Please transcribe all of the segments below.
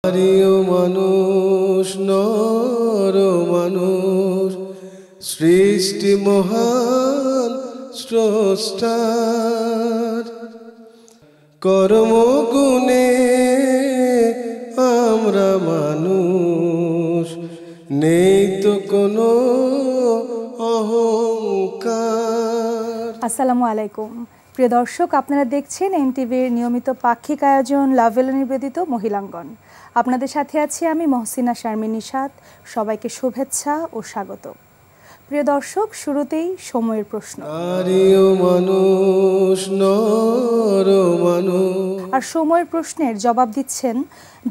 প্রিয় মানুষ নর মানুষ সৃষ্টি মহান স্রষ্টার কর্মগুণে আমরা মানুষ নেই তো কোনো অহংকার। আসসালামু আলাইকুম প্রিয় দর্শক, আপনারা দেখছেন এনটিভির নিয়মিত পাক্ষিক আয়োজন লাভেল নিবেদিত মহিলাঙ্গন। আপনাদের সাথে আছি আমি মহসিনা শারমিন নিশাত। সবাইকে শুভেচ্ছা ও স্বাগত। প্রিয় দর্শক, শুরুতেই সময়ের প্রশ্ন। আর সময়ের প্রশ্নের জবাব দিচ্ছেন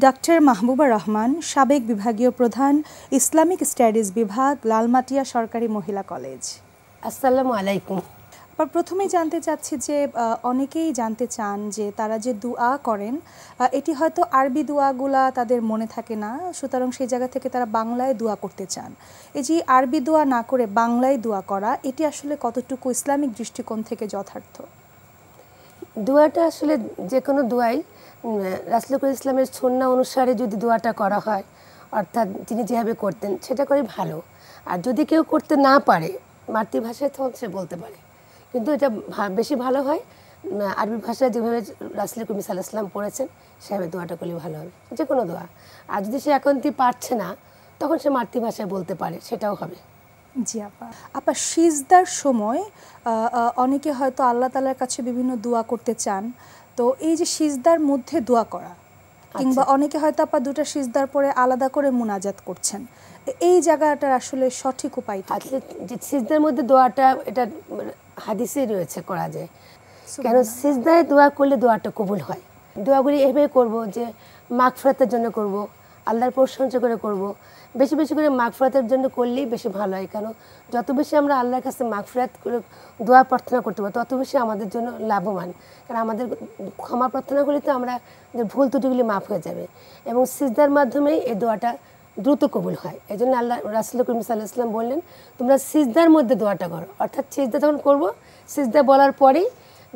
ডক্টর মাহবুবা রহমান, সাবেক বিভাগীয় প্রধান, ইসলামিক স্টাডিজ বিভাগ, লালমাটিয়া সরকারি মহিলা কলেজ। আসসালামু আলাইকুম। প্রথমেই জানতে চাচ্ছি যে অনেকেই জানতে চান যে তারা যে দোয়া করেন এটি হয়তো আরবি দোয়াগুলা তাদের মনে থাকে না, সুতরাং সেই জায়গা থেকে তারা বাংলায় দোয়া করতে চান। এই যে আরবি দোয়া না করে বাংলায় দোয়া করা, এটি আসলে কতটুকু ইসলামিক দৃষ্টিকোণ থেকে যথার্থ? দোয়াটা আসলে যে কোনো দোয়াই রাসূলুল্লাহ ইসলামের সুন্নাহ অনুসারে যদি দোয়াটা করা হয়, অর্থাৎ তিনি যেভাবে করতেন সেটা করে ভালো। আর যদি কেউ করতে না পারে মাতৃভাষায়, তখন সে বলতে পারে, কিন্তু এটা বেশি ভালো হয় আরবি ভাষায় যেভাবে রাসূলুল্লাহ সাল্লাল্লাহু আলাইহি ওয়াসাল্লাম পড়েছেন সেভাবে দোয়াটা করলে ভালো হবে, যে কোনো দোয়া। আর যদি সে একান্তই পারছে না, তখন সে মাতৃভাষায় বলতে পারে, সেটাও হবে। জি আপা, সিজদার সময় অনেকে হয়তো আল্লাহ তাআলার কাছে বিভিন্ন দোয়া করতে চান, তো এই যে সিজদার মধ্যে দোয়া করা, কিংবা অনেকে হয়তো আপা দুটো সিজদার পরে আলাদা করে মুনাজাত করছেন, এই জায়গাটার আসলে সঠিক উপায় আসলে যে সিজদার মধ্যে দোয়াটা, এটা হাদিসে রয়েছে করা যায়। কেন সিজদায় দোয়া করলে দোয়াটা কবুল হয়। দোয়াগুলি এভাবে করব যে মাগফিরাতের জন্য করব, আল্লাহর প্রশংসা করে করব। বেশি বেশি করে মাগফিরাতের জন্য করলেই বেশি ভালো হয়, কারণ যত বেশি আমরা আল্লাহর কাছে মাগফিরাত করে দোয়া প্রার্থনা করতে পারবো, তত বেশি আমাদের জন্য লাভবান। কারণ আমাদের ক্ষমা প্রার্থনা করলে তো আমরা ভুল ত্রুটিগুলি মাফ হয়ে যাবে, এবং সিজদার মাধ্যমেই এই দোয়াটা দ্রুত কবুল হয়। এই জন্য আল্লাহ রাসূলুল্লাহ সাল্লাল্লাহু আলাইহি ওয়াসাল্লাম বললেন, তোমরা সিজদার মধ্যে দোয়াটা করো। অর্থাৎ সিজদা যখন করবো, সিজদা বলার পরেই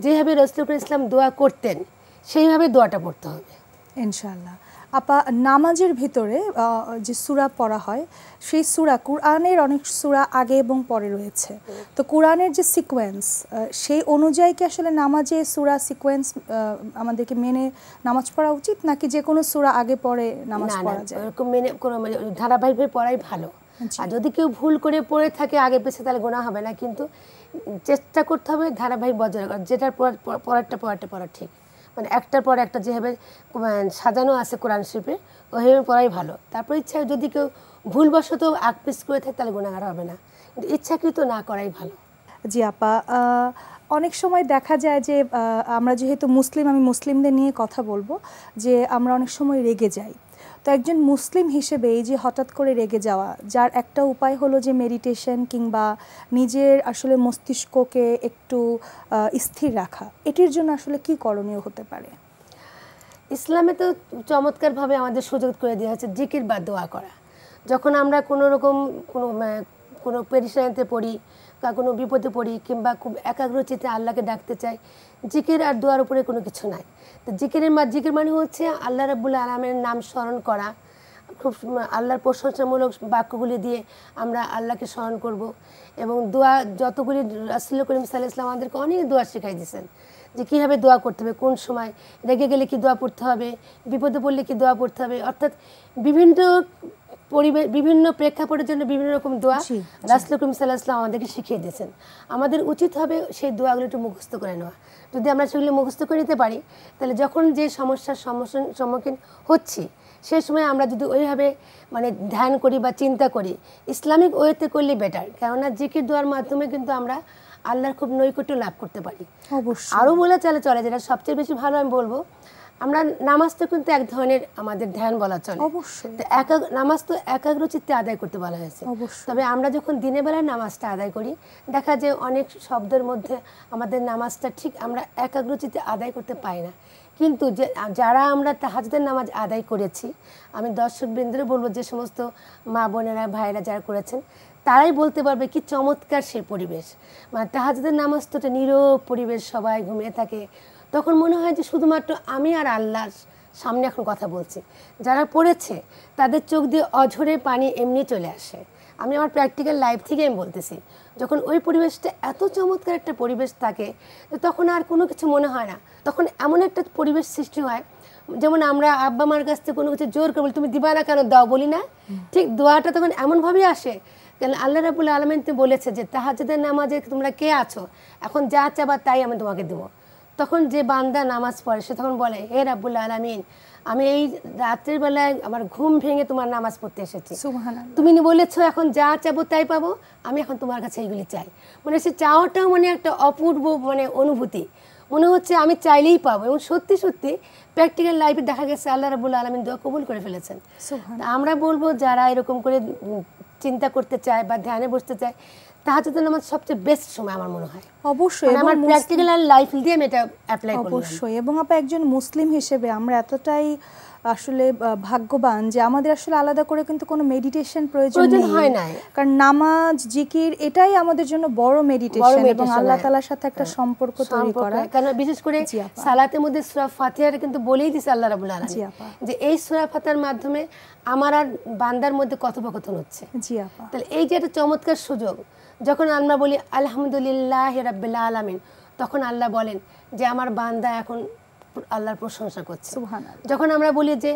যেভাবে রাসূলুল্লাহ ইসলাম দোয়া করতেন সেইভাবে দোয়াটা পড়তে হবে ইনশাআল্লাহ। আপা, নামাজের ভিতরে যে সূরা পড়া হয়, সেই সূরা, কুরআনের অনেক সূরা আগে এবং পরে রয়েছে, তো কুরআনের যে সিকোয়েন্স, সেই অনুযায়ী কি আসলে নামাজে সূরা সিকোয়েন্স আমাদেরকে মেনে নামাজ পড়া উচিত, নাকি যে কোনো সূরা আগে পরে নামাজ পড়া যায়? এরকম মেনে কোনো ধারাবাহিকভাবে পড়াই ভালো। আর যদি কেউ ভুল করে পড়ে থাকে আগে পেছে, তাহলে গোনা হবে না, কিন্তু চেষ্টা করতে হবে ধারাবাহিক বজায় রাখার, যেটার পরেরটা পড়া ঠিক, মানে একটার পর একটা যেভাবে সাজানো আছে কোরআন শরীফে, ওইভাবে পড়াই ভালো। তারপর ইচ্ছা যদি কেউ ভুলবশত আকপিস করে থাকে, তাহলে গুনাহগার হবে না, কিন্তু ইচ্ছাকৃত না করাই ভালো। জি আপা, অনেক সময় দেখা যায় যে আমরা যেহেতু মুসলিম, আমি মুসলিমদের নিয়ে কথা বলবো, যে আমরা অনেক সময় রেগে যাই। তো একজন মুসলিম হিসেবে এই যে হঠাৎ করে রেগে যাওয়া, যার একটা উপায় হলো যে মেডিটেশন কিংবা নিজের আসলে মস্তিষ্ককে একটু স্থির রাখা, এটির জন্য আসলে কি করণীয় হতে পারে? ইসলামে তো চমৎকারভাবে আমাদের সুযোগ করে দেওয়া হচ্ছে জিকির বা দোয়া করা। যখন আমরা কোনো রকম কোনো পেরেশানিতে পড়ি বা কোনো বিপদে পড়ি, কিংবা খুব একাগ্রচিত্তে আল্লাহকে ডাকতে চাই, জিকির আর দোয়ার উপরে কোনো কিছু নাই। তো জিকির মানে হচ্ছে আল্লাহ রাব্বুল আলামিনের নাম স্মরণ করা, খুব আল্লাহর প্রশংসামূলক বাক্যগুলি দিয়ে আমরা আল্লাহকে স্মরণ করব। এবং দোয়া যতগুলি রাসূলুল্লাহ সাল্লাল্লাহু আলাইহি ওয়াসাল্লাম আমাদেরকে অনেক দোয়া শেখাই দিয়েছেন, যে কীভাবে দোয়া করতে হবে, কোন সময় রেগে গেলে কি দোয়া পড়তে হবে, বিপদে পড়লে কি দোয়া পড়তে হবে, অর্থাৎ বিভিন্ন পরিবেশ, বিভিন্ন প্রেক্ষাপটের জন্য বিভিন্ন রকম দোয়া রাসূলুল্লাহ সাল্লাল্লাহু আলাইহি ওয়াসাল্লাম আমাদেরকে শিখিয়ে দিয়েছেন। আমাদের উচিত হবে সেই দোয়াগুলো একটু মুখস্থ করে নেওয়া। যদি আমরা সেগুলো মুখস্থ করে নিতে পারি, তাহলে যখন যে সমস্যার সম্মুখীন হচ্ছি, সেই সময় আমরা যদি ওইভাবে ধ্যান করি বা চিন্তা করি, ইসলামিক ওয়েতে করলে বেটার। কেননা জিকির দোয়ার মাধ্যমে কিন্তু আমরা আল্লাহর খুব নৈকট্য লাভ করতে পারি। আরও বলে চলে, যেটা সবচেয়ে বেশি ভালো আমি বলবো, আমরা নামাজটা কিন্তু এক ধরনের আমাদের ধ্যান বলা চলে। নামাজ তো একাগ্রচিত্তে আদায় করতে বলা হয়েছে। তবে আমরা যখন দিনের বেলায় নামাজটা আদায় করি, দেখা যায় অনেক শব্দের মধ্যে আমাদের নামাজটা ঠিক আমরা একাগ্রচিত্তে আদায় করতে পারি না। কিন্তু যারা আমরা তাহাজ্জুদের নামাজ আদায় করেছি, আমি দর্শকবৃন্দরে বলবো, যে সমস্ত মা বোনেরা ভাইরা যারা করেছেন, তারাই বলতে পারবে কি চমৎকার সে পরিবেশ। তাহাজ্জুদের নামাজ তো একটা নীরব পরিবেশ, সবাই ঘুমিয়ে থাকে, তখন মনে হয় যে শুধুমাত্র আমি আর আল্লাহর সামনে এখন কথা বলছি, যারা পড়েছে তাদের চোখ দিয়ে অঝরে পানি এমনি চলে আসে। আমি আমার প্র্যাকটিক্যাল লাইফ থেকে আমি বলতেছি, যখন ওই পরিবেশটা এত চমৎকার একটা পরিবেশ থাকে, তখন আর কোনো কিছু মনে হয় না, তখন এমন একটা পরিবেশ সৃষ্টি হয়, যেমন আমরা আব্বা মার কাছ থেকে কোনো কিছু জোর করে বলি, তুমি দিবা না কেন, দাও বলি না, ঠিক দোয়াটা তখন এমনভাবেই আসে। কারণ আল্লাহ রাব্বুল আলামিন বলেছে যে তাহাজ্জুদের নামাজে তোমরা কে আছো, এখন যা চাবা তাই আমি তোমাকে দেবো। তখন যে বান্দা নামাজ পড়ে সে তখন বলে, হে রাব্বুল আলামিন, আমি এই রাত্রের বেলায় আমার ঘুম ভেঙে তোমার নামাজ পড়তে এসেছি, সুবহানাল্লাহ। তুমি বলেছো এখন যা চাবো তাই পাবো, আমি এখন তোমার কাছে এইগুলি চাই। মানে সে চাওয়াটাও মানে একটা অপূর্ব মানে অনুভূতি, মনে হচ্ছে আমি চাইলেই পাবো। এবং সত্যি সত্যি প্র্যাকটিক্যাল লাইফে দেখা গেছে আল্লাহ রাব্বুল আলামিন দোয়া কবুল করে ফেলেছেন। আমরা বলবো যারা এরকম করে চিন্তা করতে চায় বা ধ্যানে বসতে চায়, তাহাজ্জুদের নামাজ সবচেয়ে বেস্ট সময় আমার মনে হয়। অবশ্যই আমার প্র্যাকটিক্যাল লাইফ দিয়ে আমি এটা অ্যাপ্লাই করি। অবশ্যই। এবং আপা একজন মুসলিম হিসেবে আমরা এতটাই আসলে ভাগ্যবান যে আমাদের আসলে আলাদা করে কিন্তু কোনো মেডিটেশন প্রয়োজন হয় না, কারণ নামাজ জিকির এটাই আমাদের জন্য বড় মেডিটেশন এবং আল্লাহ তাআলার সাথে একটা সম্পর্ক তৈরি করা। কারণ বিশেষ করে সালাতের মধ্যে সূরা ফাতিহার কিন্তু বলেই দিয়েছে আল্লাহ রাব্বুল আলামিন যে এই সূরা ফাতিহার মাধ্যমে আমার আর বান্দার মধ্যে কথোপকথন হচ্ছে। জি আপা। তাহলে এই যে একটা চমৎকার সুযোগ, যখন আমরা বলি আলহামদুলিল্লাহি রাব্বিল আলামিন, তখন আল্লাহ বলেন যে আমার বান্দা এখন আল্লাহর প্রশংসা করছে। সুবহানাল্লাহ। যখন আমরা বলি যে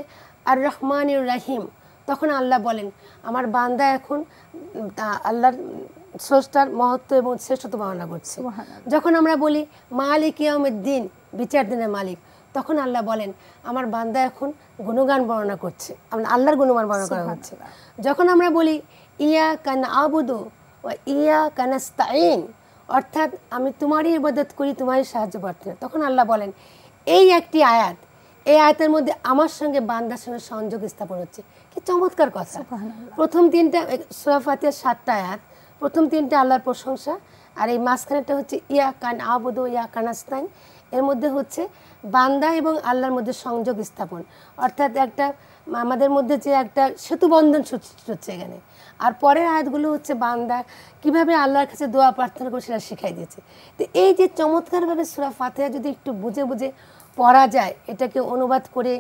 আর রহমানির রহিম, তখন আল্লাহ বলেন আমার বান্দা এখন আল্লাহর স্রষ্টার মহত্ব এবং শ্রেষ্ঠত্ব বর্ণনা করছে। যখন আমরা বলি মালিক ইয়াউমিদ্দিন, বিচার দিনের মালিক, তখন আল্লাহ বলেন আমার বান্দা এখন গুণগান বর্ণনা করছে, আল্লাহর গুণগান বর্ণনা করা হচ্ছে। যখন আমরা বলি ইয়াকা না'বুদু ওয়া ইয়াকা নাস্তাঈন, অর্থাৎ আমি তোমারই ইবাদত করি, তোমারই সাহায্য প্রার্থনা, তখন আল্লাহ বলেন এই একটি আয়াত, এই আয়াতের মধ্যে আমার সঙ্গে বান্দার সঙ্গে সংযোগ স্থাপন হচ্ছে। কি চমৎকার কথা! প্রথম তিনটা সূরা ফাতিহার 7টা আয়াত, প্রথম তিনটা আল্লাহর প্রশংসা, আর এই মাঝখানেরটা হচ্ছে ইয়াকা না'বুদু ওয়া ইয়াকা নাস্তাঈন, এর মধ্যে হচ্ছে বান্দা এবং আল্লাহর মধ্যে সংযোগ স্থাপন, অর্থাৎ একটা আমাদের মধ্যে যে একটা সেতুবন্ধন হচ্ছে এখানে। আর পরের আয়াতগুলো হচ্ছে বান্দা কিভাবে আল্লাহর কাছে দোয়া প্রার্থনা করে সেটা শিখাই দিয়েছে। তো এই যে চমৎকারভাবে সূরা ফাতিহা যদি একটু বুঝে বুঝে পড়া যায়, এটাকে অনুবাদ করে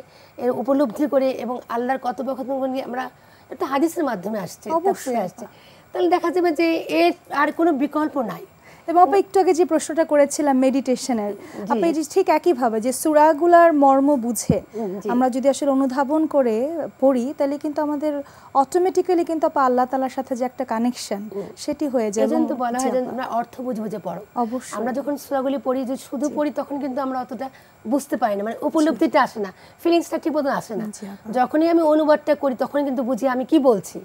এর উপলব্ধি করে এবং আল্লাহর কথোপকথন নিয়ে আমরা একটা হাদিসের মাধ্যমে আসছে, তাফসীরে আসছে, তাহলে দেখা যাবে যে এর আর কোনো বিকল্প নাই। এবং আপা একটু আগে যে প্রশ্নটা করেছিলাম মেডিটেশনের, আপা এই ঠিক একইভাবে যে সূরাগুলার মর্ম বুঝে আমরা যদি আসলে অনুধাবন করে পড়ি, তাহলে কিন্তু আমাদের অটোমেটিক্যালি কিন্তু আপা আল্লাহ তাআলার সাথে যে একটা কানেকশন সেটি হয়ে যায়। এজন্য তো বলা হয় যে আমরা অর্থ বুঝে বুঝে পড়ো। অবশ্যই। আমরা যখন সূরাগুলি পড়ি, যে শুধু পড়ি, তখন কিন্তু আমরা অতটা বুঝতে পারি না, মানে উপলব্ধিটা আসে না, ফিলিংসটা ঠিক মতো আসে না। যখনই আমি অনুবাদটা করি তখন কিন্তু বুঝি আমি কি বলছি।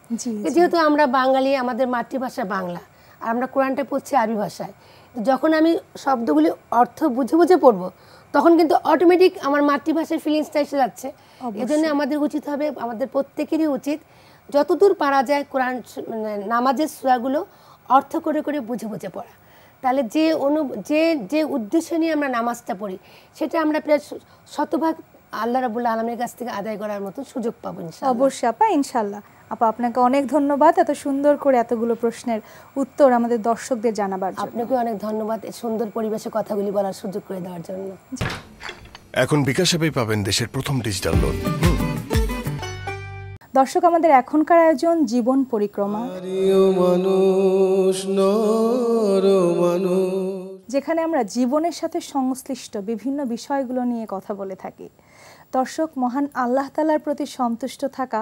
যেহেতু আমরা বাঙালি, আমাদের মাতৃভাষা বাংলা, আর আমরা কোরআনটা পড়ছি আরবি ভাষায়, যখন আমি শব্দগুলি অর্থ বুঝে বুঝে পড়বো, তখন কিন্তু অটোমেটিক আমার মাতৃভাষার ফিলিংসটা এসে যাচ্ছে। এজন্য আমাদের উচিত হবে, আমাদের প্রত্যেকেরই উচিত যতদূর পারা যায় কোরআন নামাজের সূরাগুলো অর্থ করে করে বুঝে বুঝে পড়া। তাহলে যে উদ্দেশ্য নিয়ে আমরা নামাজটা পড়ি, সেটা আমরা প্রায় শতভাগ আল্লাহ রাব্বুল আলামিনের কাছ থেকে আদায় করার মতো সুযোগ পাবো ইনশাআল্লাহ। অবশ্যই আপা, ইনশাআল্লাহ। আপা আপনাকে অনেক ধন্যবাদ এত সুন্দর করে এতগুলো প্রশ্নের উত্তর আমাদের দর্শকদের জানাবার জন্য। আপনাকে অনেক ধন্যবাদ এই সুন্দর পরিবেশে কথাগুলি বলার সুযোগ করে দেওয়ার জন্য। এখন বিকাশ অ্যাপেই পাবেন দেশের প্রথম ডিজিটাল লোন। দর্শক, আমাদের এখনকার আয়োজন জীবন পরিক্রমা, মানুষ নর মানুষ, যেখানে আমরা জীবনের সাথে সংশ্লিষ্ট বিভিন্ন বিষয়গুলো নিয়ে কথা বলে থাকি। দর্শক, মহান আল্লাহ তাআলার প্রতি সন্তুষ্ট থাকা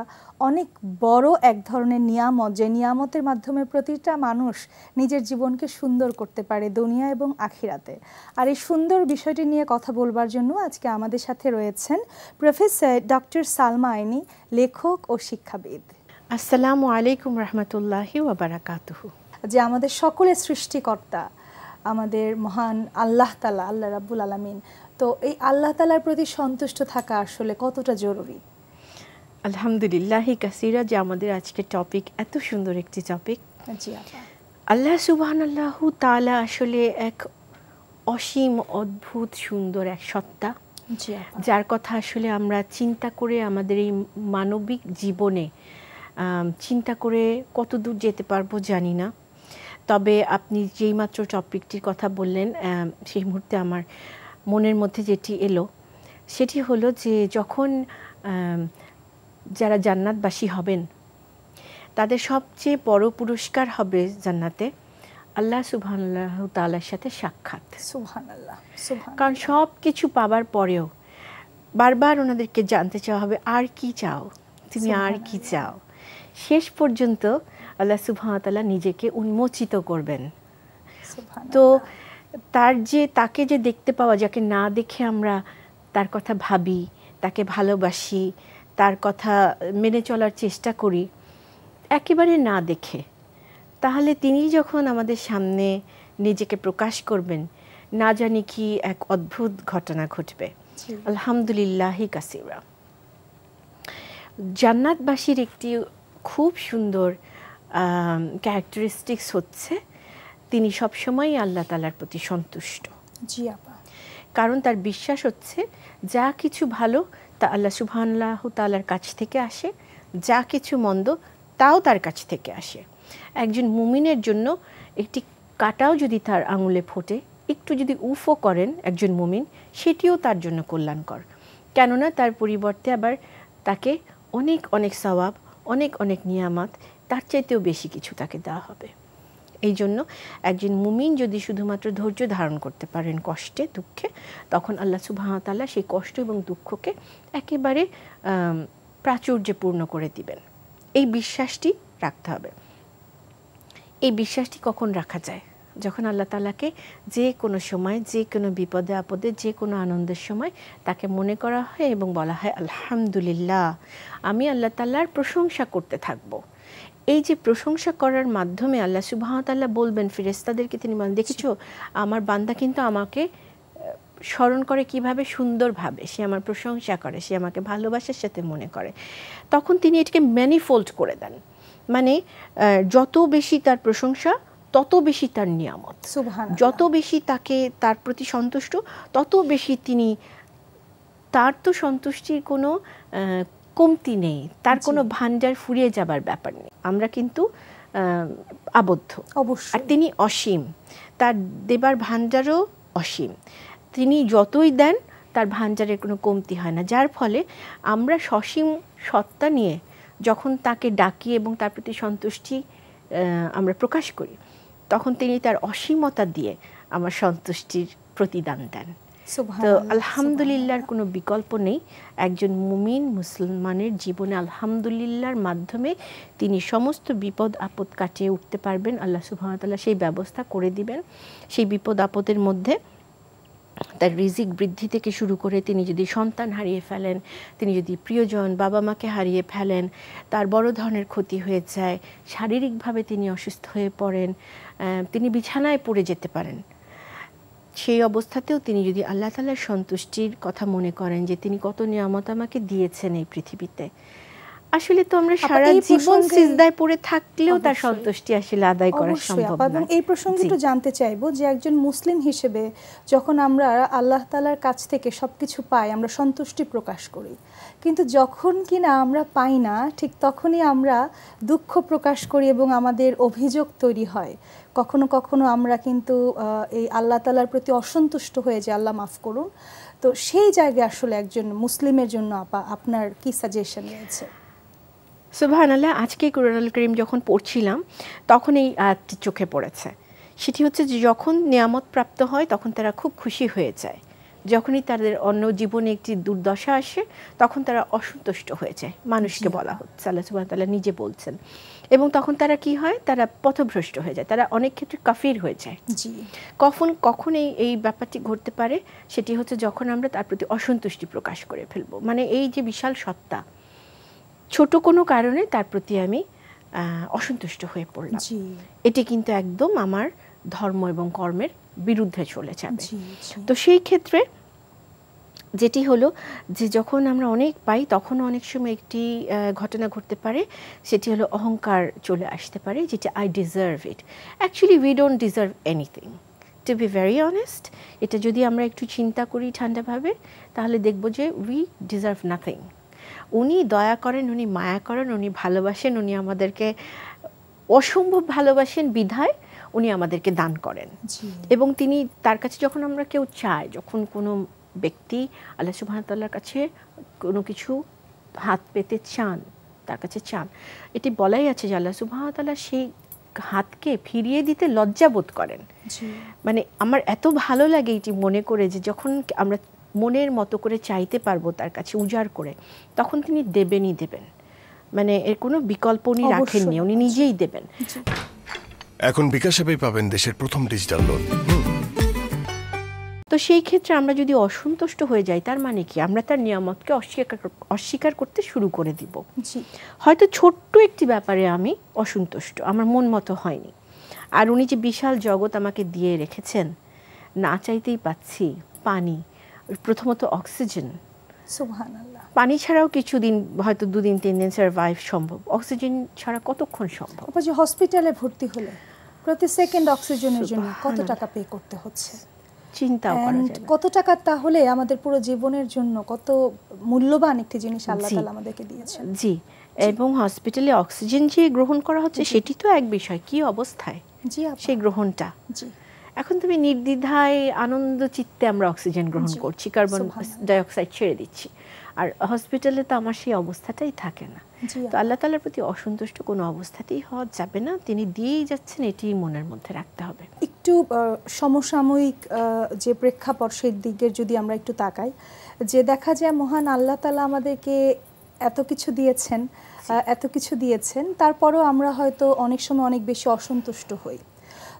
অনেক বড় এক ধরনের নিয়ামত, যে নিয়ামতের মাধ্যমে প্রতিটা মানুষ নিজের জীবনকে সুন্দর করতে পারে দুনিয়া এবং আখিরাতে। আর এই সুন্দর বিষয়টি নিয়ে কথা বলবার জন্য আজকে আমাদের সাথে রয়েছেন প্রফেসর ডক্টর সালমা আইনি, লেখক ও শিক্ষাবিদ। আসসালামু আলাইকুম রহমতুল্লাহি ওয়া বারাকাতুহু। যে আমাদের সকলের সৃষ্টিকর্তা আমাদের মহান আল্লাহ তাআলা, আল্লাহ রাব্বুল আলামিন, তো এই আল্লাহ তাআলার প্রতি সন্তুষ্ট থাকা আসলে কতটা জরুরি? আলহামদুলিল্লাহি কাসীরা, যে আমাদের আজকের টপিক এত সুন্দর একটি টপিক। জি আপা। আল্লাহ সুবহানাল্লাহু তাআলা আসলে এক অসীম অদ্ভুত সুন্দর এক সত্তা, জি আপা, যার কথা আসলে আমরা চিন্তা করে আমাদের এই মানবিক জীবনে চিন্তা করে কত দূর যেতে পারবো জানি না। তবে আপনি যেই মাত্র টপিকটির কথা বললেন, সেই মুহূর্তে আমার মনের মধ্যে যেটি এলো সেটি হলো যে যখন যারা জান্নাতবাসী হবেন তাদের সবচেয়ে বড় পুরস্কার হবে জান্নাতে আল্লাহ সুবহানাহু ওয়া তাআলার সাথে সাক্ষাৎ। সুবহানাল্লাহ, কারণ সব কিছু পাবার পরেও বারবার ওনাদেরকে জানতে চাওয়া হবে, আর কি চাও তুমি, আর কি চাও। শেষ পর্যন্ত আল্লাহ সুবহানাহু ওয়া তাআলা নিজেকে উন্মোচিত করবেন। তো তাকে যে দেখতে পাওয়া, যাকে না দেখে আমরা তার কথা ভাবি, তাকে ভালোবাসি, তার কথা মেনে চলার চেষ্টা করি একেবারে না দেখে, তাহলে তিনি যখন আমাদের সামনে নিজেকে প্রকাশ করবেন, না জানি কি এক অদ্ভুত ঘটনা ঘটবে। আলহামদুলিল্লাহি কাসিরা। জান্নাতবাসীর একটি খুব সুন্দর ক্যারেক্টারিস্টিক্স হচ্ছে তিনি সবসময় আল্লাহ তাআলার প্রতি সন্তুষ্ট। জি আপা। কারণ তার বিশ্বাস হচ্ছে যা কিছু ভালো তা আল্লাহ সুবহানাহু তাআলার কাছ থেকে আসে, যা কিছু মন্দ তাও তার কাছ থেকে আসে। একজন মুমিনের জন্য একটি কাঁটাও যদি তার আঙুলে ফোটে, একটু যদি উফও করেন একজন মুমিন, সেটিও তার জন্য কল্যাণকর। কেননা তার পরিবর্তে আবার তাকে অনেক অনেক সওয়াব, অনেক অনেক নিয়ামত, তার চাইতেও বেশি কিছু তাকে দেওয়া হবে। এই জন্য একজন মুমিন যদি শুধুমাত্র ধৈর্য ধারণ করতে পারেন কষ্টে দুঃখে, তখন আল্লাহ সুবহানাহু ওয়া তাআলা সেই কষ্ট এবং দুঃখকে একেবারে প্রাচুর্যে পূর্ণ করে দিবেন। এই বিশ্বাসটি রাখতে হবে। এই বিশ্বাসটি কখন রাখা যায়? যখন আল্লাহ তাআলাকে যে কোনো সময়, যে কোনো বিপদে আপদে, যে কোনো আনন্দের সময় তাকে মনে করা হয় এবং বলা হয় আলহামদুলিল্লাহ, আমি আল্লাহ তাআলার প্রশংসা করতে থাকব। এই যে প্রশংসা করার মাধ্যমে আল্লাহ সুবহানাহু ওয়া তাআলা বলবেন ফেরেশতাদেরকে, তিনি বলেন দেখেছো আমার বান্দা কিন্তু আমাকে স্মরণ করে কিভাবে সুন্দরভাবে, সে আমার প্রশংসা করে, সে আমাকে ভালোবাসার সাথে মনে করে। তখন তিনি এটাকে ম্যানিফোল্ড করে দেন, মানে যত বেশি তার প্রশংসা তত বেশি তার নিয়ামত, যত বেশি তাকে তার প্রতি সন্তুষ্ট তত বেশি তিনি, তার তো সন্তুষ্টির কোনো কমতি নেই, তার কোনো ভান্ডার ফুরিয়ে যাবার ব্যাপার নেই। আমরা কিন্তু আবদ্ধ, অবশ্যই, আর তিনি অসীম, তার দেবার ভান্ডারও অসীম। তিনি যতই দেন তার ভান্ডারের কোনো কমতি হয় না, যার ফলে আমরা সসীম সত্তা নিয়ে যখন তাকে ডাকি এবং তার প্রতি সন্তুষ্টি আমরা প্রকাশ করি, তখন তিনি তার অসীমতা দিয়ে আমার সন্তুষ্টির প্রতিদান দেন। তো আলহামদুলিল্লাহর কোনো বিকল্প নেই। একজন মুমিন মুসলমানের জীবনে আলহামদুলিল্লাহর মাধ্যমে তিনি সমস্ত বিপদ আপদ কাটিয়ে উঠতে পারবেন। আল্লাহ সুবহানাহু ওয়া তাআলা সেই ব্যবস্থা করে দিবেন। সেই বিপদ আপদের মধ্যে তার রিজিক বৃদ্ধি থেকে শুরু করে, তিনি যদি সন্তান হারিয়ে ফেলেন, তিনি যদি প্রিয়জন বাবা মাকে হারিয়ে ফেলেন, তার বড় ধরনের ক্ষতি হয়ে যায়, শারীরিকভাবে তিনি অসুস্থ হয়ে পড়েন, তিনি বিছানায় পড়ে যেতে পারেন, সেই অবস্থাতেও তিনি যদি আল্লাহ তাআলার সন্তুষ্টির কথা মনে করেন যে তিনি কত নিয়ামত আমাকে দিয়েছেন এই পৃথিবীতে, আসলে তো আমরা সারা জীবন সিজদায় পড়ে থাকলেও তার সন্তুষ্টি আসলে আদায় করা সম্ভব না। এবং এই প্রসঙ্গে একটু জানতে চাইবো যে একজন মুসলিম হিসেবে যখন আমরা আল্লাহ তাআলার কাছ থেকে সবকিছু পাই, আমরা সন্তুষ্টি প্রকাশ করি, কিন্তু যখন কিনা আমরা পাই না, ঠিক তখনই আমরা দুঃখ প্রকাশ করি এবং আমাদের অভিযোগ তৈরি হয়। কখনো কখনো আমরা কিন্তু এই আল্লাহ তাআলার প্রতি অসন্তুষ্ট হয়ে যাই, আল্লাহ মাফ করুন। তো সেই জায়গায় আসলে একজন মুসলিমের জন্য আপা আপনার কি সাজেশন রয়েছে? সুবহানাল্লাহ, আজকে কুরআনুল কারীম যখন পড়ছিলাম তখন এই আয়াতটি চোখে পড়েছে। সেটি হচ্ছে যে যখন নিয়ামত প্রাপ্ত হয় তখন তারা খুব খুশি হয়ে যায়, যখনই তাদের অন্য জীবনে একটি দুর্দশা আসে তখন তারা অসন্তুষ্ট হয়ে যায়। মানুষকে বলা হচ্ছে, আল্লাহ সুবহানাহু ওয়া তাআলা নিজে বলছেন। এবং তখন তারা কি হয়, তারা পথভ্রষ্ট হয়ে যায়, তারা অনেক ক্ষেত্রে কাফির হয়ে যায়। কখন এই ব্যাপারটি ঘটতে পারে, সেটি হচ্ছে যখন আমরা তার প্রতি অসন্তুষ্টি প্রকাশ করে ফেলবো। মানে এই যে বিশাল সত্তা, ছোট কোনো কারণে তার প্রতি আমি অসন্তুষ্ট হয়ে পড়লাম, এটি কিন্তু একদম আমার ধর্ম এবং কর্মের বিরুদ্ধে চলে যাবে। তো সেই ক্ষেত্রে যেটি হলো যে যখন আমরা অনেক পাই তখন অনেক সময় একটি ঘটনা ঘটতে পারে, সেটি হলো অহংকার চলে আসতে পারে, যেটা I deserve it. Actually we don't deserve anything, to be very honest. এটা যদি আমরা একটু চিন্তা করি ঠান্ডাভাবে, তাহলে দেখব যে উই ডিজার্ভ নাথিং। উনি দয়া করেন, উনি মায়া করেন, উনি ভালোবাসেন, উনি আমাদেরকে অসম্ভব ভালোবাসেন বিধায় উনি আমাদেরকে দান করেন। এবং তিনি তার কাছে যখন আমরা কেউ চাই, যখন কোনো ব্যক্তি আল্লাহ সুবহানাহু ওয়া তাআলার কাছে কোনো কিছু হাত পেতে চান, তার কাছে চান, এটি বলাই আছে যে আল্লাহ সুবহানাহু ওয়া তাআলা সেই হাতকে ফিরিয়ে দিতে লজ্জা বোধ করেন। মানে আমার এত ভালো লাগে এটি মনে করে যে যখন আমরা মনের মতো করে চাইতে পারবো তার কাছে উজাড় করে, তখন তিনি দেবেনই দেবেন। মানে এর কোনো বিকল্প উনি রাখেননি, উনি নিজেই দেবেন। এখন বিকাশ অ্যাপেই পাবেন দেশের প্রথম ডিজিটাল লোন। তো সেই ক্ষেত্রে আমরা যদি অসন্তুষ্ট হয়ে যাই, তার মানে কি আমরা তার নিয়ামতকে অস্বীকার করতে শুরু করে দিব। হয়তো ছোট্ট একটি ব্যাপারে আমি অসন্তুষ্ট, আমার মন মতো হয়নি, আর উনি যে বিশাল জগৎ আমাকে দিয়ে রেখেছেন, না চাইতেই পাচ্ছি পানি, প্রথমত অক্সিজেন। সুবহানাল্লাহ। পানি ছাড়াও কিছুদিন, হয়তো 2 দিন 3 দিন সার্ভাইভ সম্ভব, অক্সিজেন ছাড়া কতক্ষণ সম্ভব? যে হসপিটালে ভর্তি হলে প্রতি সেকেন্ড অক্সিজেনের জন্য কত টাকা পে করতে হচ্ছে, চিন্তাও করা যায় না। কত টাকা তাহলে আমাদের পুরো জীবনের জন্য কত মূল্যবান একটি জিনিস আল্লাহ তাআলা আমাদেরকে দিয়েছেন। জি, এবং হসপিটালে অক্সিজেন যে গ্রহণ করা হচ্ছে সেটি তো এক বিষয়, কি অবস্থায় সেই গ্রহণটা। জি, এখন তুমি নির্দ্বিধায় আনন্দ চিত্তে আমরা অক্সিজেন গ্রহণ করছি, কার্বন ডাইঅক্সাইড ছেড়ে দিচ্ছি, আর হসপিটালে তো আমার সেই অবস্থাটাই থাকে না। তো আল্লাহ তাআলার প্রতি অসন্তুষ্ট কোনো অবস্থাতেই হওয়া যাবে না, তিনি দিয়েই যাচ্ছেন, এটি মনের মধ্যে রাখতে হবে। একটু সমসাময়িক যে প্রেক্ষাপট সেই দিকের যদি আমরা একটু তাকাই, যে দেখা যায় মহান আল্লাহ তাআলা আমাদেরকে এত কিছু দিয়েছেন, তারপরেও আমরা হয়তো অনেক সময় অনেক বেশি অসন্তুষ্ট হই।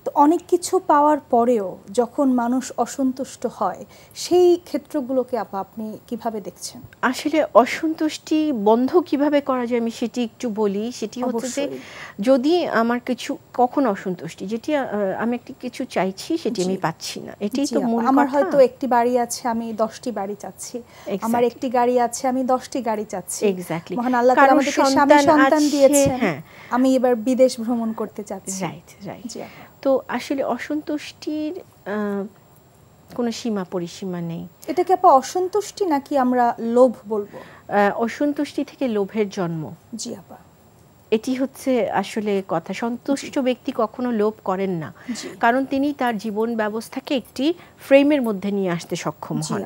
তো অনেক কিছু পাওয়ার পরেও যখন মানুষ অসন্তুষ্ট হয়, সেই ক্ষেত্রগুলোকে আপনি কিভাবে দেখছেন? আসলে অসন্তুষ্টি বন্ধ কিভাবে করা যায় আমি সেটি একটু বলি। সেটি হচ্ছে যে যদি আমার কিছু কখন অসন্তুষ্টি, যেটি আমি একটি কিছু চাইছি সেটি আমি পাচ্ছি না, এটাই তো মূল কথা। আমার হয়তো একটি বাড়ি আছে, আমি 10টি বাড়ি চাচ্ছি। আমার একটি গাড়ি আছে, আমি 10টি গাড়ি চাচ্ছি। এক্স্যাক্টলি। মহান আল্লাহ তাআলা আমাদেরকে স্বামী সন্তান দিয়েছেন, আমি এবার বিদেশ ভ্রমণ করতে চাচ্ছি। রাইট। তো আসলে অসন্তুষ্টির কোনো সীমা পরিসীমা নেই। এটা কি আপা অসন্তুষ্টি নাকি আমরা লোভ বলবো? অসন্তুষ্টি থেকে লোভের জন্ম। জি আপা, এটি হচ্ছে আসলে কথা। সন্তুষ্ট ব্যক্তি কখনো লোভ করেন না, কারণ তিনি তার জীবন ব্যবস্থাকে একটি ফ্রেমের মধ্যে নিয়ে আসতে সক্ষম হন।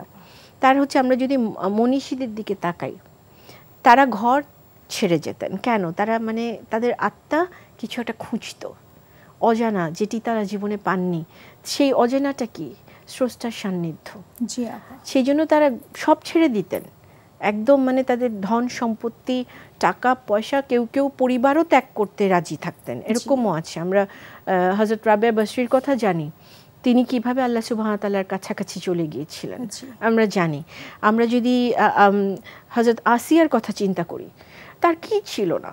তার হচ্ছে, আমরা যদি মনীষীদের দিকে তাকাই, তারা ঘর ছেড়ে যেতেন কেন? তারা মানে তাদের আত্মা কিছু একটা খুঁজতো, অজানা, যেটি তারা জীবনে পাননি। সেই অজানাটা কি? স্রষ্টার সান্নিধ্য। সেই জন্য তারা সব ছেড়ে দিতেন একদম, মানে তাদের ধন সম্পত্তি, টাকা পয়সা, কেউ পরিবারও ত্যাগ করতে রাজি থাকতেন, এরকমও আছে। আমরা হযরত রাবেয়া বসরির কথা জানি, তিনি কিভাবে আল্লাহ সুবহানাহু ওয়া তাআলার কাছাকাছি চলে গিয়েছিলেন আমরা জানি। আমরা যদি হযরত আসিয়ার কথা চিন্তা করি, তার কি ছিল না?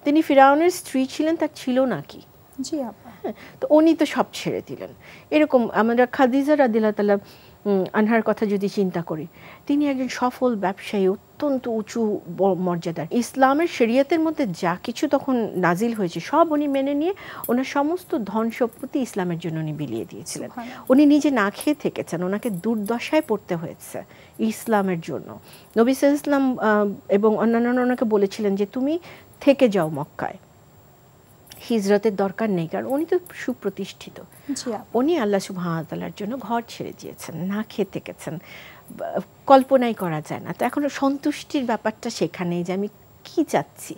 তিনি ফিরাউনের স্ত্রী ছিলেন, তার ছিল না কি? তো উনি তো সব ছেড়ে দিলেন। এরকম আমরা খাদিজা রাদিয়াল্লাহু তাআলা আনহার কথা যদি চিন্তা করি, তিনি একজন সফল ব্যবসায়ী, অত্যন্ত উঁচু মর্যাদার। ইসলামের শরীয়তের মধ্যে যা কিছু তখন নাজিল হয়েছে সব উনি মেনে নিয়ে ওনার সমস্ত ধন সম্পত্তি ইসলামের জন্য উনি বিলিয়ে দিয়েছিলেন। উনি নিজে না খেয়ে থেকেছেন, ওনাকে দুর্দশায় পড়তে হয়েছে ইসলামের জন্য। নবী সাল্লাল্লাহু আলাইহি ওয়াসাল্লাম এবং অন্যান্য ওনাকে বলেছিলেন যে তুমি থেকে যাও মক্কায়, হিজরতের দরকার নেই, কারণ উনি তো সুপ্রতিষ্ঠিত। উনি আল্লাহ সুবহানাহু ওয়া তাআলার জন্য ঘর ছেড়ে দিয়েছেন, না খেয়ে থেকেছেন, কল্পনাই করা যায় না। তো এখন সন্তুষ্টির ব্যাপারটা সেখানেই, যে আমি কি চাচ্ছি।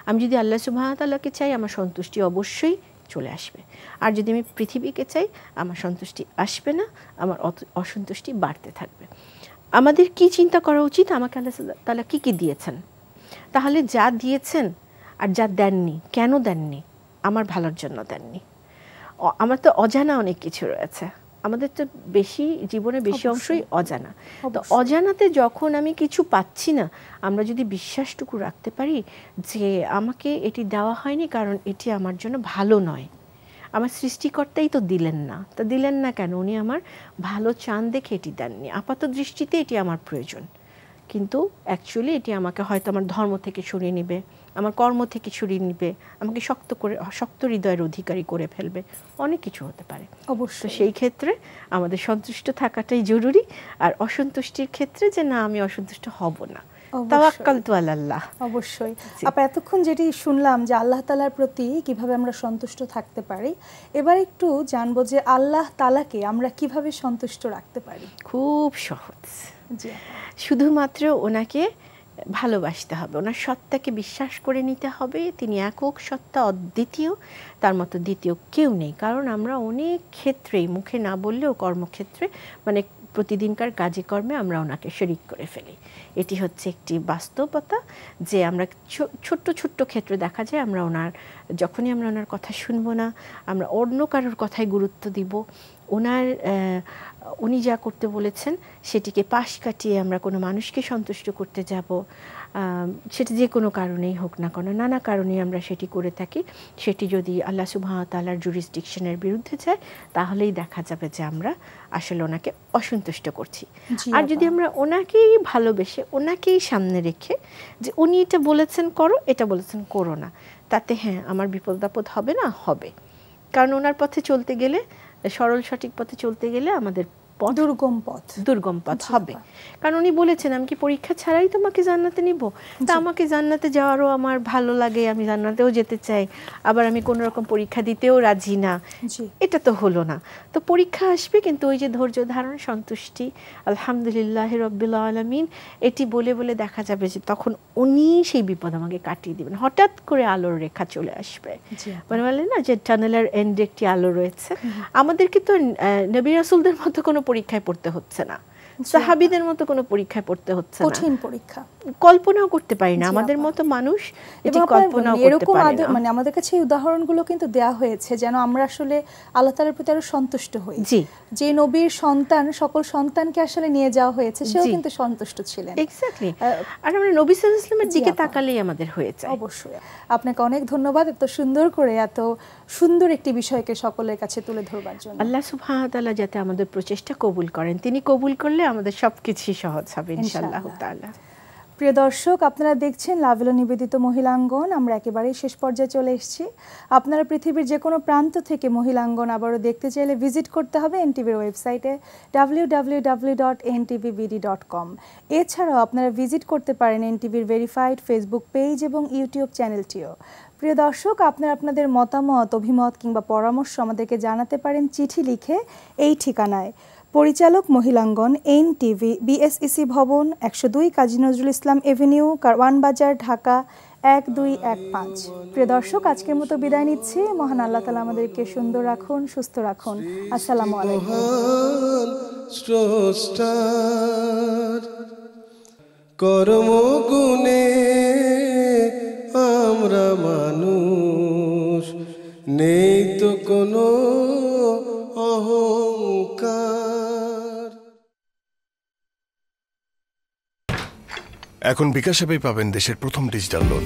আমি যদি আল্লাহ সুবহানাহু ওয়া তাআলাকে চাই, আমার সন্তুষ্টি অবশ্যই চলে আসবে। আর যদি আমি পৃথিবীকে চাই, আমার সন্তুষ্টি আসবে না, আমার অসন্তুষ্টি বাড়তে থাকবে। আমাদের কি চিন্তা করা উচিত? আমাকে আল্লাহ তাআলা কি কি দিয়েছেন, তাহলে যা দিয়েছেন আর যা দেননি, কেন দেননি? আমার ভালোর জন্য দেননি। আমার তো অজানা অনেক কিছু রয়েছে, আমাদের তো জীবনে বেশি অংশই অজানা। তো অজানাতে যখন আমি কিছু পাচ্ছি না, আমরা যদি বিশ্বাসটুকু রাখতে পারি যে আমাকে এটি দেওয়া হয়নি কারণ এটি আমার জন্য ভালো নয়, আমার সৃষ্টিকর্তাই তো দিলেন না। তা দিলেন না কেন? উনি আমার ভালো চান দেখে এটি দেননি। আপাত দৃষ্টিতে এটি আমার প্রয়োজন, কিন্তু অ্যাকচুয়ালি এটি আমাকে হয়তো আমার ধর্ম থেকে সরিয়ে নেবে, আমার কর্ম থেকে সরিয়ে নেবে, আমাকে শক্ত হৃদয়ের অধিকারী করে ফেলবে, অনেক কিছু হতে পারে। অবশ্যই সেই ক্ষেত্রে আমাদের সন্তুষ্ট থাকাটাই জরুরি। আর অসন্তুষ্টির ক্ষেত্রে যে না আমি অসন্তুষ্ট হব না, তাওয়াক্কালতু আলাল্লাহ। অবশ্যই আপা, এতক্ষণ যেটি শুনলাম যে আল্লাহ তাআলার প্রতি কিভাবে আমরা সন্তুষ্ট থাকতে পারি, এবার একটু জানবো যে আল্লাহ তাআলাকে আমরা কিভাবে সন্তুষ্ট রাখতে পারি। খুব সহজ, জি শুধুমাত্র ওনাকে ভালোবাসতে হবে, ওনার সত্তাকে বিশ্বাস করে নিতে হবে। তিনি একক সত্তা, অদ্বিতীয়, তার মতো দ্বিতীয় কেউ নেই। কারণ আমরা অনেক ক্ষেত্রেই মুখে না বললেও কর্মক্ষেত্রে, মানে প্রতিদিনকার কাজে কর্মে আমরা ওনাকে শরীক করে ফেলি। এটি হচ্ছে একটি বাস্তবতা যে আমরা ছোট্ট ছোট্ট ক্ষেত্রে দেখা যায় আমরা যখনই আমরা ওনার কথা শুনবো না, আমরা অন্য কারোর কথায় গুরুত্ব দিব, উনি যা করতে বলেছেন সেটিকে পাশ কাটিয়ে আমরা কোনো মানুষকে সন্তুষ্ট করতে যাব, সেটি যে কোনো কারণেই হোক না কেন, নানা কারণেই আমরা সেটি করে থাকি। সেটি যদি আল্লাহ সুবহানাহু ওয়া তাআলার জুরিসডিকশনের বিরুদ্ধে যায়, তাহলেই দেখা যাবে যে আমরা আসলে ওনাকে অসন্তুষ্ট করছি। আর যদি আমরা ওনাকেই ভালোবেসে, ওনাকেই সামনে রেখে, যে উনি এটা বলেছেন করো, এটা বলেছেন করো না, তাতে হ্যাঁ আমার বিপদ আপদ হবে না, হবে। কারণ ওনার পথে চলতে গেলে, সরল সঠিক পথে চলতে গেলে আমাদের দুর্গম পথ হবে। কারণ উনি বলেছেন আমি কি পরীক্ষা ছাড়াই তোমাকে জান্নাতে নিব? তা আমাকে জান্নাতে যাওয়ারও আমার ভালো লাগে, আমি জান্নাতেও যেতে চাই, আবার আমি কোনো রকম পরীক্ষা দিতেও রাজি না, এটা তো হলো না। তো পরীক্ষা আসবে, কিন্তু ওই যে ধৈর্য ধারণ, সন্তুষ্টি, আলহামদুলিল্লাহ রাব্বিল আলামিন, এটি বলে বলে দেখা যাবে যে তখন উনি সেই বিপদ আমাকে কাটিয়ে দিবেন। হঠাৎ করে আলোর রেখা চলে আসবে, মানে বলে না যে টানেলের এন্ডে একটি আলো রয়েছে। আমাদেরকে তো নবী রাসূলদের মতো কোনো পরীক্ষায় পড়তে হচ্ছে না, সাহাবীদের মতো কোনো পরীক্ষায় পড়তে হচ্ছে না, কঠিন পরীক্ষা কল্পনাও করতে পারি না। আমাদের মতো মানুষ এটি কল্পনাও করতে পারে না। মানে আমাদের কাছে এই উদাহরণগুলো কিন্তু দেয়া হয়েছে যেন আমরা আসলে আল্লাহ তাআলার প্রতি আরো সন্তুষ্ট হই। যে নবীর সন্তান, সকল সন্তানকে আসলে নিয়ে যাওয়া হয়েছে, সেও কিন্তু সন্তুষ্ট ছিলেন। এক্স্যাক্টলি। আর আমরা নবী সাল্লাল্লাহু আলাইহি ওয়াসাল্লামের দিকে তাকালেই আমাদের হয়ে যায়। অবশ্যই। আপনাকে অনেক ধন্যবাদ এত সুন্দর করে, এত সুন্দর একটি বিষয়কে সকলের কাছে তুলে ধরবার জন্য। আল্লাহ সুবহানাহু ওয়া তাআলা যাতে আমাদের প্রচেষ্টা কবুল করেন, তিনি কবুল করলে আমাদের সবকিছুই সহজ হবে ইনশাআল্লাহ তাআলা। প্রিয় দর্শক, আপনারা দেখছেন লাভেলো নিবেদিত মহিলাঙ্গন। আমরা একেবারেই শেষ পর্যায়ে চলে এসেছি। আপনারা পৃথিবীর যে কোনো প্রান্ত থেকে মহিলাঙ্গন আবারও দেখতে চাইলে ভিজিট করতে হবে এনটিভির ওয়েবসাইটে www.ntvbd.com। এছাড়াও আপনারা ভিজিট করতে পারেন এনটিভির ভেরিফাইড ফেসবুক পেজ এবং ইউটিউব চ্যানেলটিও। প্রিয় দর্শক, আপনারা আপনাদের মতামত, অভিমত কিংবা পরামর্শ আমাদেরকে জানাতে পারেন চিঠি লিখে এই ঠিকানায়: পরিচালক মহিলাঙ্গন, এনটিভি, বিএসইসি ভবন, 102 কাজী নজরুল ইসলাম এভিনিউ, কারওয়ান বাজার, ঢাকা 1215। প্রিয় দর্শক, আজকের মতো বিদায় নিচ্ছি। মহান আল্লাহ তাআলা আমাদেরকে সুন্দর রাখুন, সুস্থ রাখুন। আসসালামু আলাইকুম। কর্মগুণে আমরা মানুষ, নেই তো কোনো অহংকার। এখন বিকাশ অ্যাপেই পাবেন দেশের প্রথম ডিজিটাল লোন।